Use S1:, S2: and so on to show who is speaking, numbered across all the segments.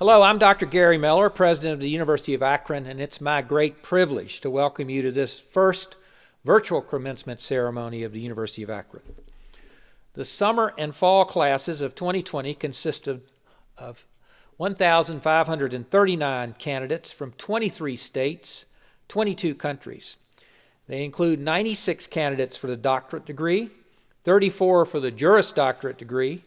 S1: Hello, I'm Dr. Gary Miller, President of the University of Akron, and it's my great privilege to welcome you to this first virtual commencement ceremony of the University of Akron. The summer and fall classes of 2020 consist of 1,539 candidates from 23 states, 22 countries. They include 96 candidates for the doctorate degree, 34 for the Juris Doctorate degree,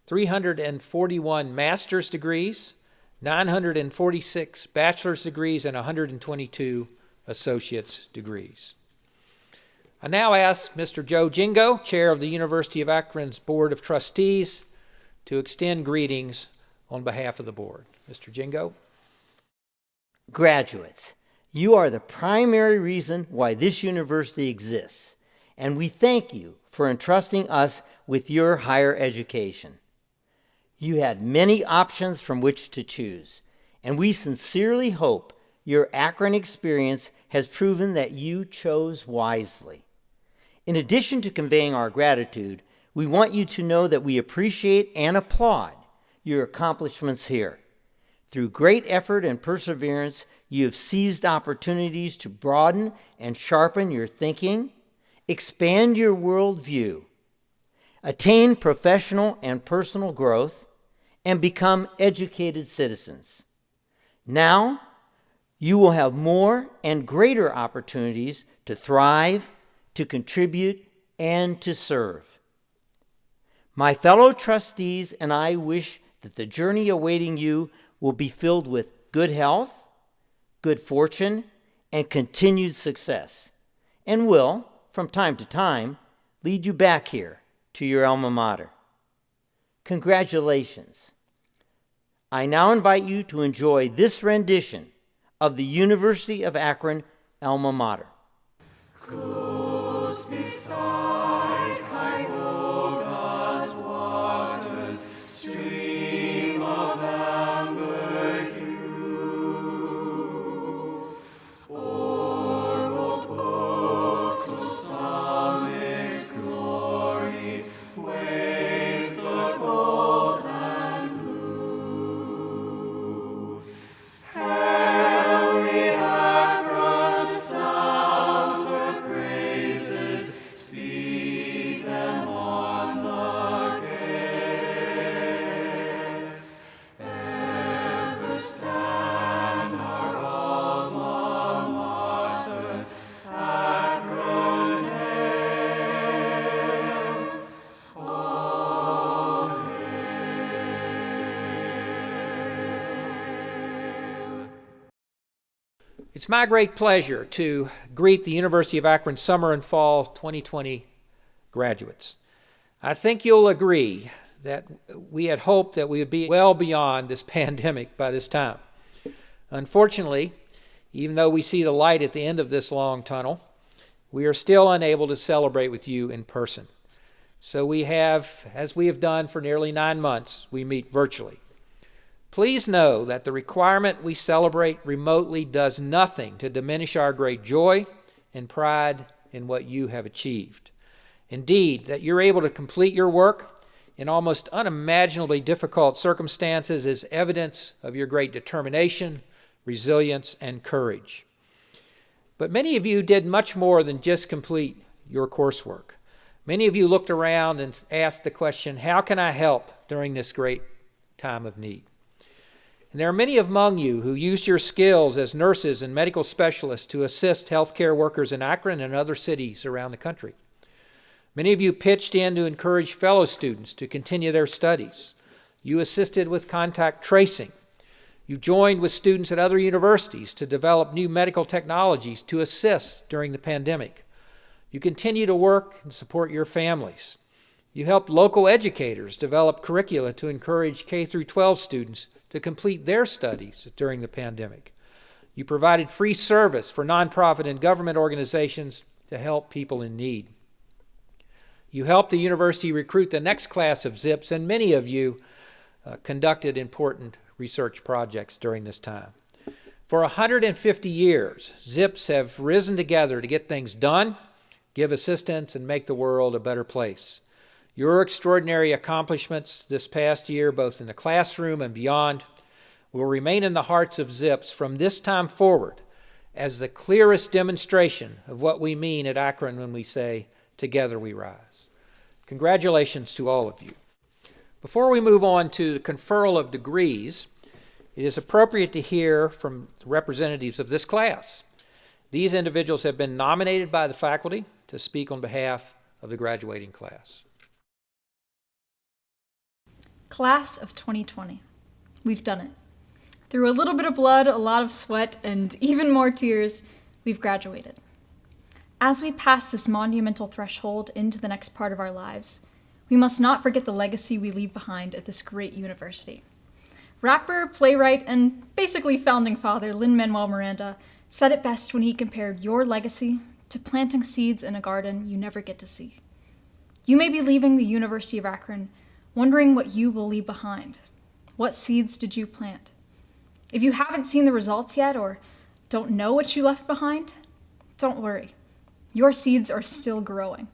S1: 341 master's degrees, 946 bachelor's degrees, and 122 associate's degrees. I now ask Mr. Joe Jingo, Chair of the University of Akron's Board of Trustees, to extend greetings on behalf of the board. Mr. Jingo.
S2: Graduates, you are the primary reason why this university exists, and we thank you for entrusting us with your higher education. You had many options from which to choose, and we sincerely hope your Akron experience has proven that you chose wisely. In addition to conveying our gratitude, we want you to know that we appreciate and applaud your accomplishments here. Through great effort and perseverance, you have seized opportunities to broaden and sharpen your thinking, expand your worldview, attain professional and personal growth, and become educated citizens. Now, you will have more and greater opportunities to thrive, to contribute, and to serve. My fellow trustees and I wish that the journey awaiting you will be filled with good health, good fortune, and continued success, and will, from time to time, lead you back here to your alma mater. Congratulations. I now invite you to enjoy this rendition of the University of Akron alma mater.
S3: Close beside Cuyahoga's waters, stream of amber hue, o'er old oak to summit's glory, waves the gold and blue. Hail the Akron sound her praises, speed them on the gale. Ever stand our alma mater, Akron hail, all hail.
S1: It's my great pleasure to greet the University of Akron Summer and Fall 2020 graduates. I think you'll agree that we had hoped that we would be well beyond this pandemic by this time. Unfortunately, even though we see the light at the end of this long tunnel, we are still unable to celebrate with you in person. So we have, as we have done for nearly 9 months, we meet virtually. Please know that the requirement we celebrate remotely does nothing to diminish our great joy and pride in what you have achieved. Indeed, that you're able to complete your work in almost unimaginably difficult circumstances is evidence of your great determination, resilience, and courage. But many of you did much more than just complete your coursework. Many of you looked around and asked the question, how can I help during this great time of need? And there are many among you who used your skills as nurses and medical specialists to assist healthcare workers in Akron and other cities around the country. Many of you pitched in to encourage fellow students to continue their studies. You assisted with contact tracing. You joined with students at other universities to develop new medical technologies to assist during the pandemic. You continue to work and support your families. You helped local educators develop curricula to encourage K-12 students to complete their studies during the pandemic. You provided free service for nonprofit and government organizations to help people in need. You helped the university recruit the next class of Zips, and many of you conducted important research projects during this time. For 150 years, Zips have risen together to get things done, give assistance, and make the world a better place. Your extraordinary accomplishments this past year, both in the classroom and beyond, will remain in the hearts of Zips from this time forward as the clearest demonstration of what we mean at Akron when we say, "Together we rise." Congratulations to all of you. Before we move on to the conferral of degrees, it is appropriate to hear from representatives of this class. These individuals have been nominated by the faculty to speak on behalf of the graduating class.
S4: Class of 2020. We've done it. Through a little bit of blood, a lot of sweat, and even more tears, we've graduated. As we pass this monumental threshold into the next part of our lives, we must not forget the legacy we leave behind at this great university. Rapper, playwright, and basically founding father Lin-Manuel Miranda said it best when he compared your legacy to planting seeds in a garden you never get to see. You may be leaving the University of Akron wondering what you will leave behind. What seeds did you plant? If you haven't seen the results yet or don't know what you left behind, don't worry. Your seeds are still growing.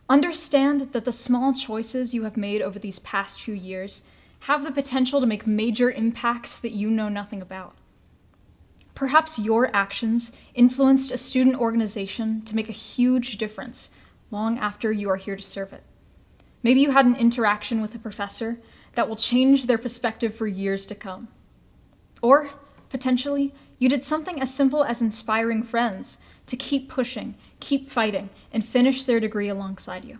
S4: Understand that the small choices you have made over these past few years have the potential to make major impacts that you know nothing about. Perhaps your actions influenced a student organization to make a huge difference long after you are here to serve it. Maybe you had an interaction with a professor that will change their perspective for years to come. Or, potentially, you did something as simple as inspiring friends to keep pushing, keep fighting, and finish their degree alongside you.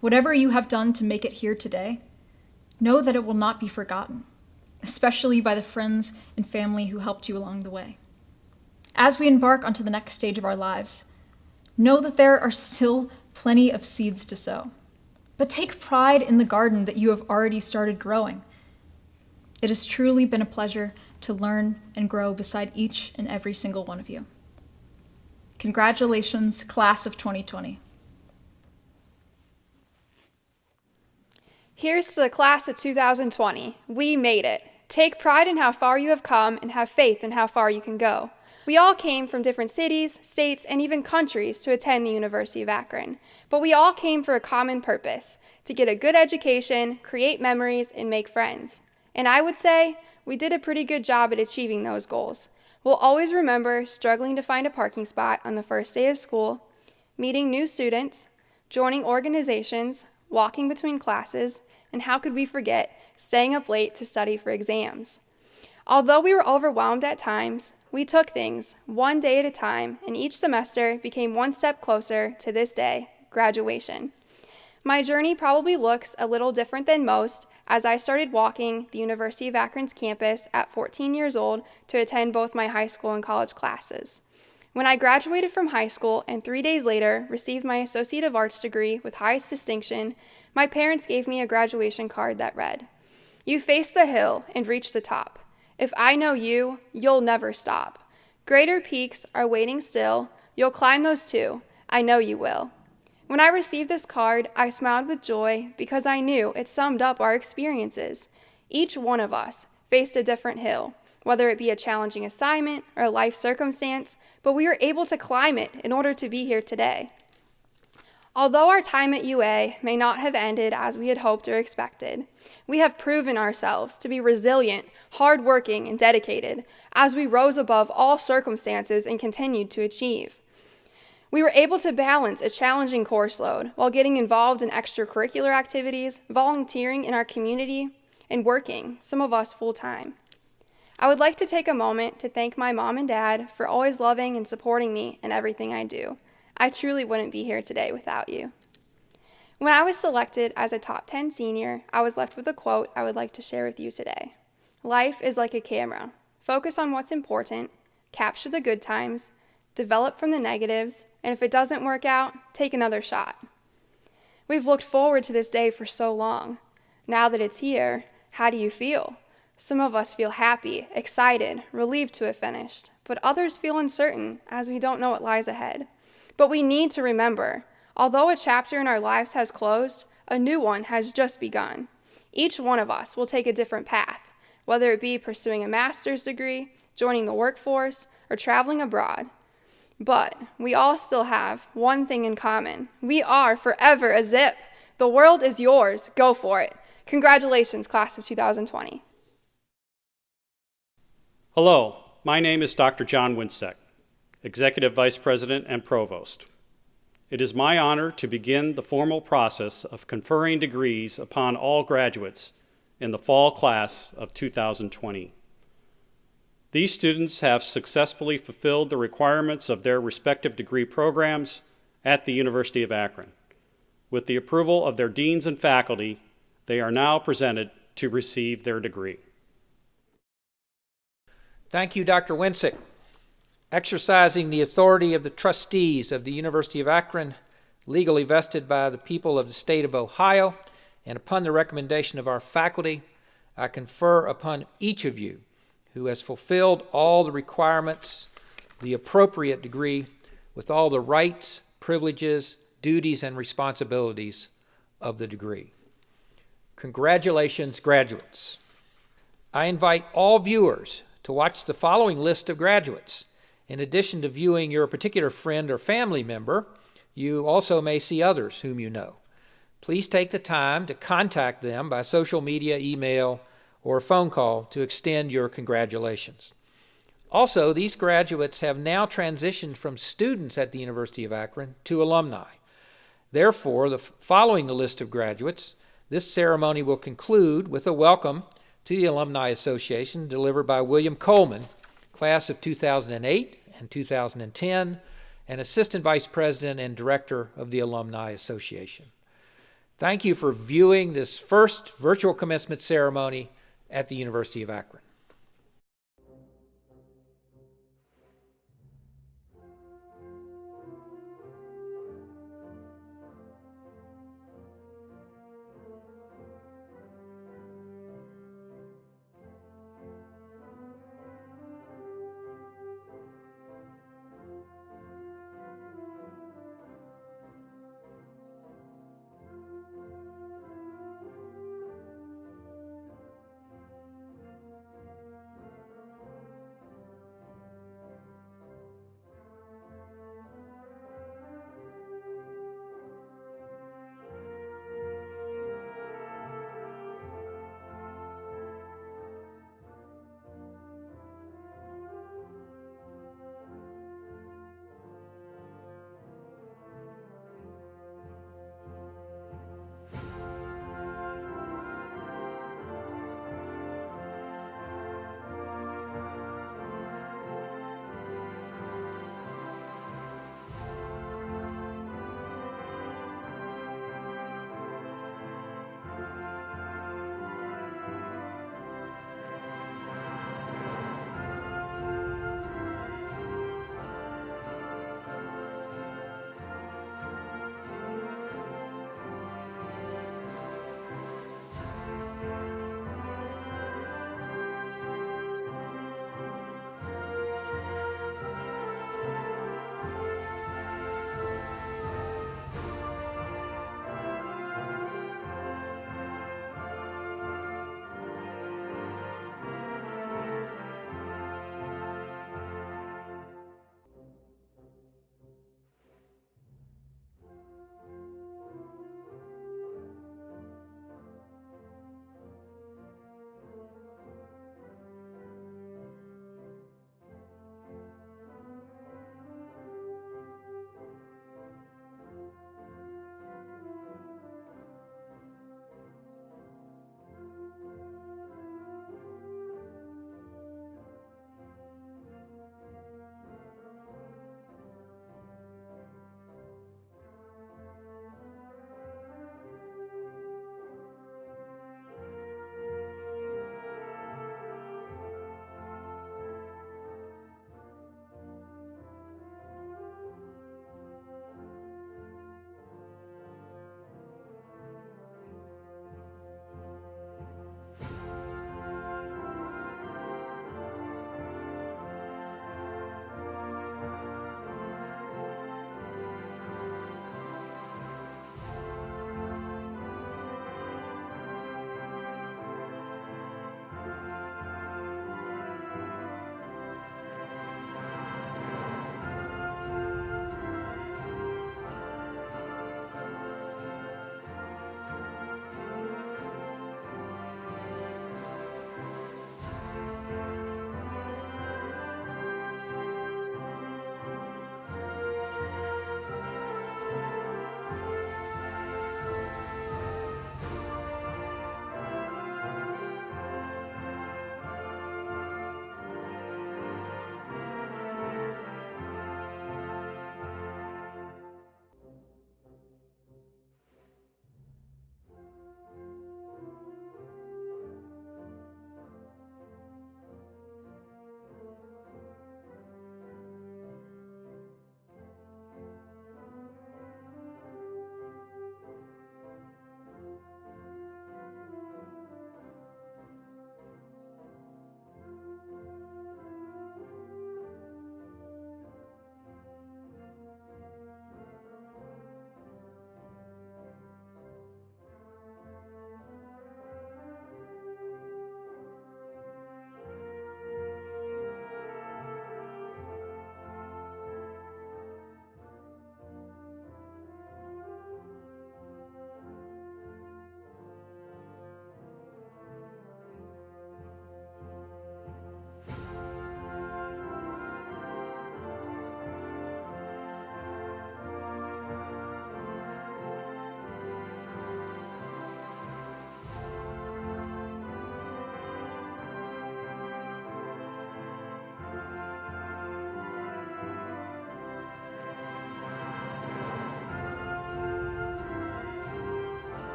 S4: Whatever you have done to make it here today, know that it will not be forgotten, especially by the friends and family who helped you along the way. As we embark onto the next stage of our lives, know that there are still plenty of seeds to sow. But take pride in the garden that you have already started growing. It has truly been a pleasure to learn and grow beside each and every single one of you. Congratulations, class of 2020.
S5: Here's to the class of 2020. We made it. Take pride in how far you have come and have faith in how far you can go. We all came from different cities, states, and even countries to attend the University of Akron. But we all came for a common purpose, to get a good education, create memories, and make friends. And I would say we did a pretty good job at achieving those goals. We'll always remember struggling to find a parking spot on the first day of school, meeting new students, joining organizations, walking between classes, and how could we forget staying up late to study for exams. Although we were overwhelmed at times, we took things one day at a time, and each semester became one step closer to this day, graduation. My journey probably looks a little different than most as I started walking the University of Akron's campus at 14 years old to attend both my high school and college classes. When I graduated from high school and 3 days later received my Associate of Arts degree with highest distinction, my parents gave me a graduation card that read, "You face the hill and reach the top. If I know you, you'll never stop. Greater peaks are waiting still. You'll climb those too. I know you will." When I received this card, I smiled with joy because I knew it summed up our experiences. Each one of us faced a different hill, whether it be a challenging assignment or a life circumstance, but we were able to climb it in order to be here today. Although our time at UA may not have ended as we had hoped or expected, we have proven ourselves to be resilient, hardworking, and dedicated as we rose above all circumstances and continued to achieve. We were able to balance a challenging course load while getting involved in extracurricular activities, volunteering in our community, and working, some of us full-time. I would like to take a moment to thank my mom and dad for always loving and supporting me in everything I do. I truly wouldn't be here today without you. When I was selected as a top 10 senior, I was left with a quote I would like to share with you today. Life is like a camera. Focus on what's important, capture the good times, develop from the negatives, and if it doesn't work out, take another shot. We've looked forward to this day for so long. Now that it's here, how do you feel? Some of us feel happy, excited, relieved to have finished, but others feel uncertain as we don't know what lies ahead. But we need to remember, although a chapter in our lives has closed, a new one has just begun. Each one of us will take a different path, whether it be pursuing a master's degree, joining the workforce, or traveling abroad. But we all still have one thing in common. We are forever a Zip. The world is yours. Go for it. Congratulations, class of 2020.
S6: Hello, my name is Dr. John Winsek, Executive Vice President and Provost. It is my honor to begin the formal process of conferring degrees upon all graduates in the fall class of 2020. These students have successfully fulfilled the requirements of their respective degree programs at the University of Akron. With the approval of their deans and faculty, they are now presented to receive their degree.
S1: Thank you, Dr. Winsick. Exercising the authority of the trustees of the University of Akron, legally vested by the people of the state of Ohio, and upon the recommendation of our faculty, I confer upon each of you who has fulfilled all the requirements, the appropriate degree, with all the rights, privileges, duties, and responsibilities of the degree. Congratulations, graduates. I invite all viewers to watch the following list of graduates. In addition to viewing your particular friend or family member, you also may see others whom you know. Please take the time to contact them by social media, email, or phone call to extend your congratulations. Also, these graduates have now transitioned from students at the University of Akron to alumni. Therefore, following the list of graduates, this ceremony will conclude with a welcome to the Alumni Association delivered by William Coleman, class of 2008 and 2010, and Assistant Vice President and Director of the Alumni Association. Thank you for viewing this first virtual commencement ceremony at the University of Akron.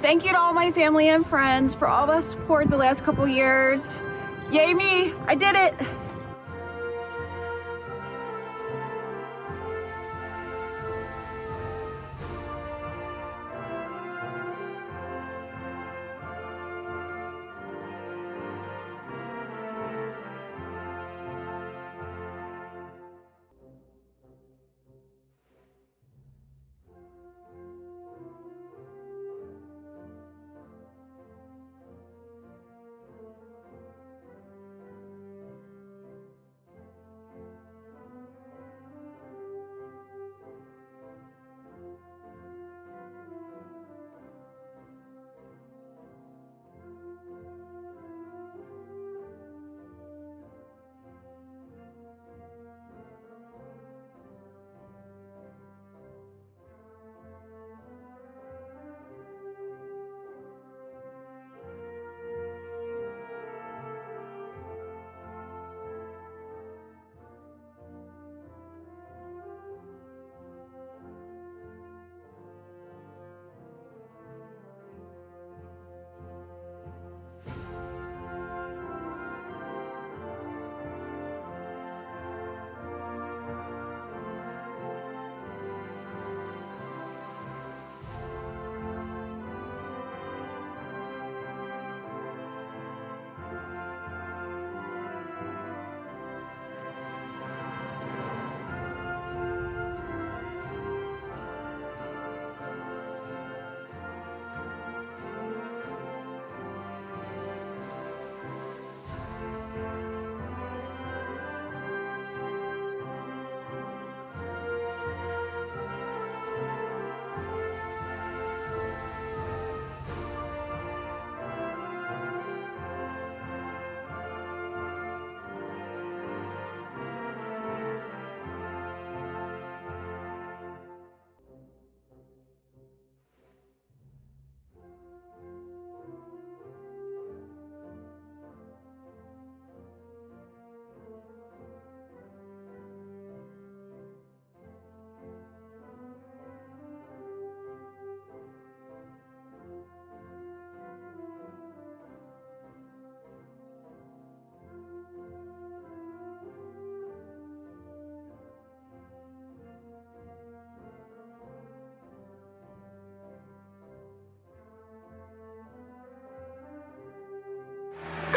S7: Thank you to all my family and friends for all the support the last couple years. Yay me, I did it!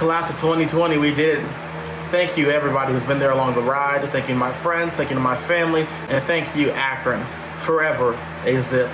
S8: Class of 2020, we did it. Thank you everybody who's been there along the ride. Thank you to my friends, thank you to my family, and thank you Akron. Forever, A-Zip.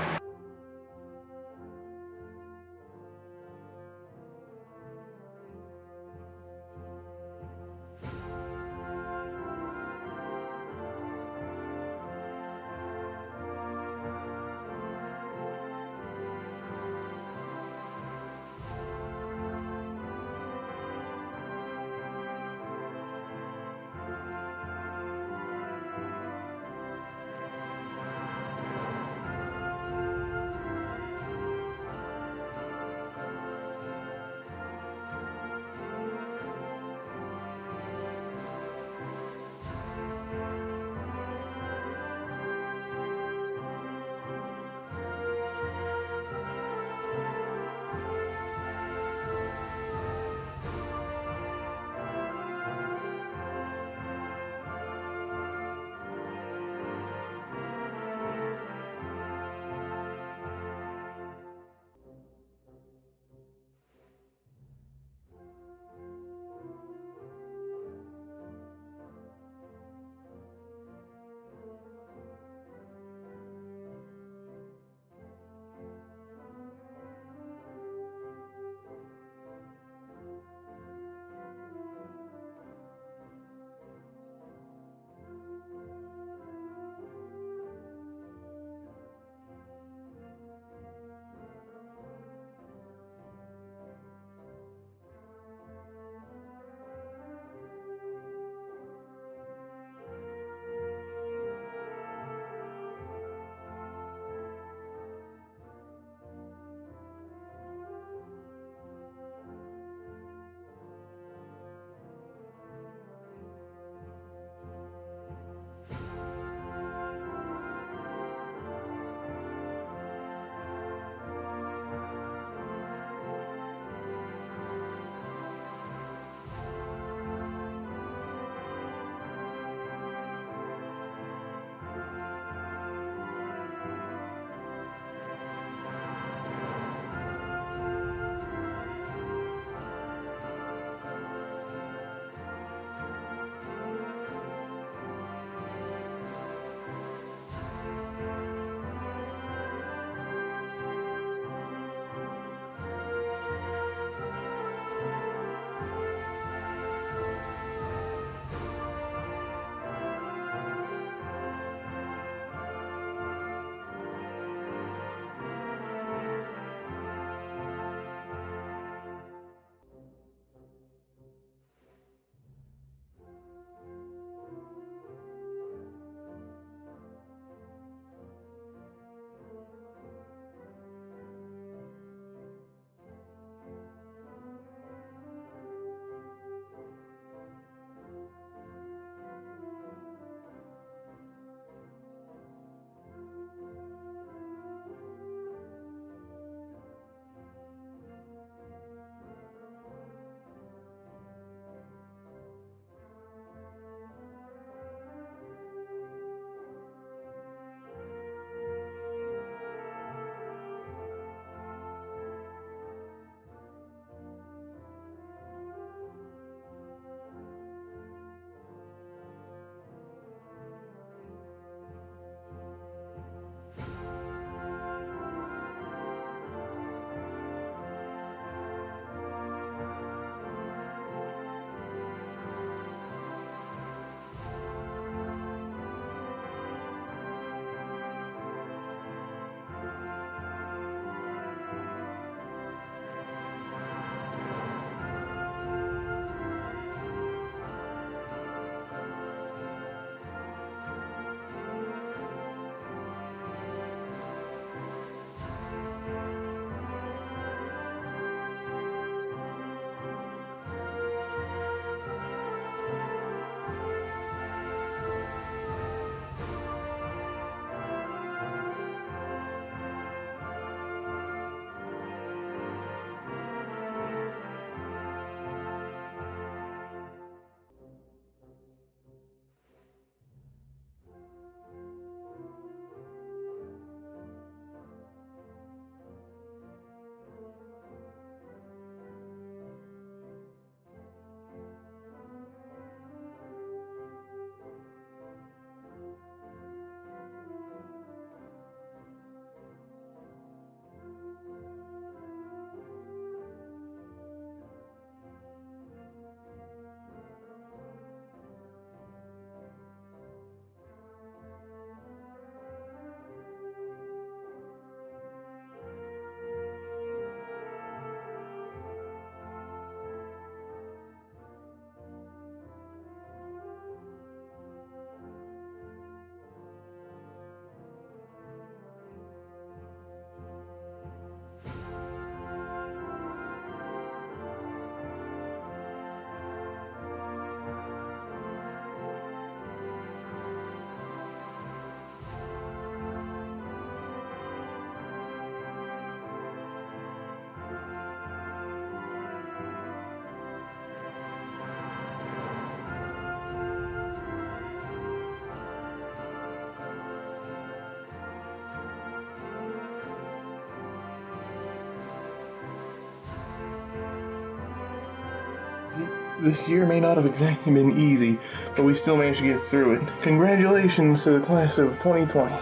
S9: This year may not have exactly been easy, but we still managed to get through it. Congratulations to the class of 2020.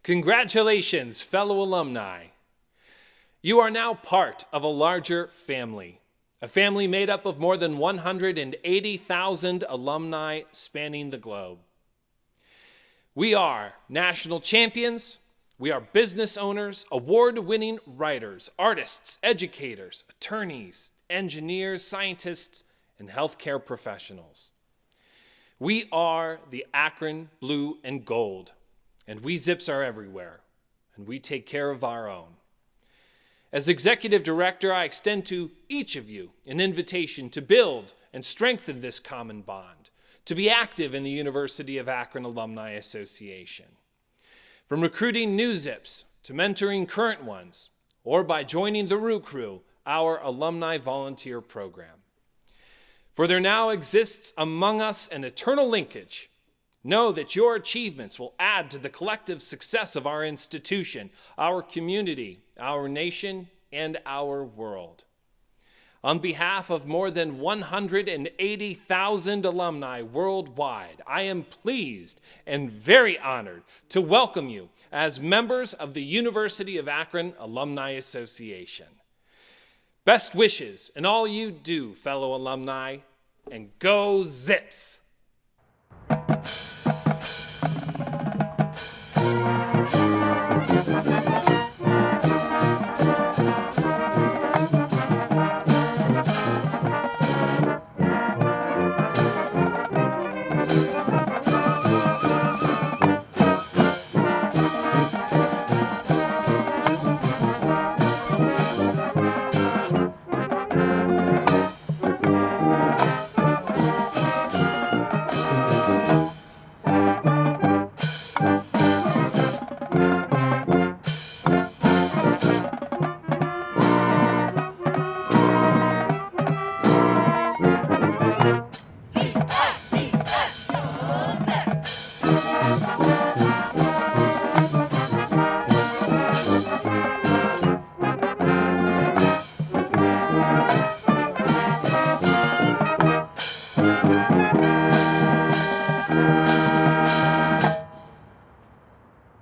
S10: Congratulations, fellow alumni. You are now part of a larger family, a family made up of more than 180,000 alumni spanning the globe. We are national champions, we are business owners, award-winning writers, artists, educators, attorneys, engineers, scientists, and healthcare professionals. We are the Akron Blue and Gold. And we Zips are everywhere, and we take care of our own. As Executive Director, I extend to each of you an invitation to build and strengthen this common bond, to be active in the University of Akron Alumni Association. From recruiting new Zips to mentoring current ones, or by joining the Roo Crew, our alumni volunteer program. For there now exists among us an eternal linkage. Know that your achievements will add to the collective success of our institution, our community, our nation, and our world. On behalf of more than 180,000 alumni worldwide, I am pleased and very honored to welcome you as members of the University of Akron Alumni Association. Best wishes in all you do, fellow alumni, and go Zips!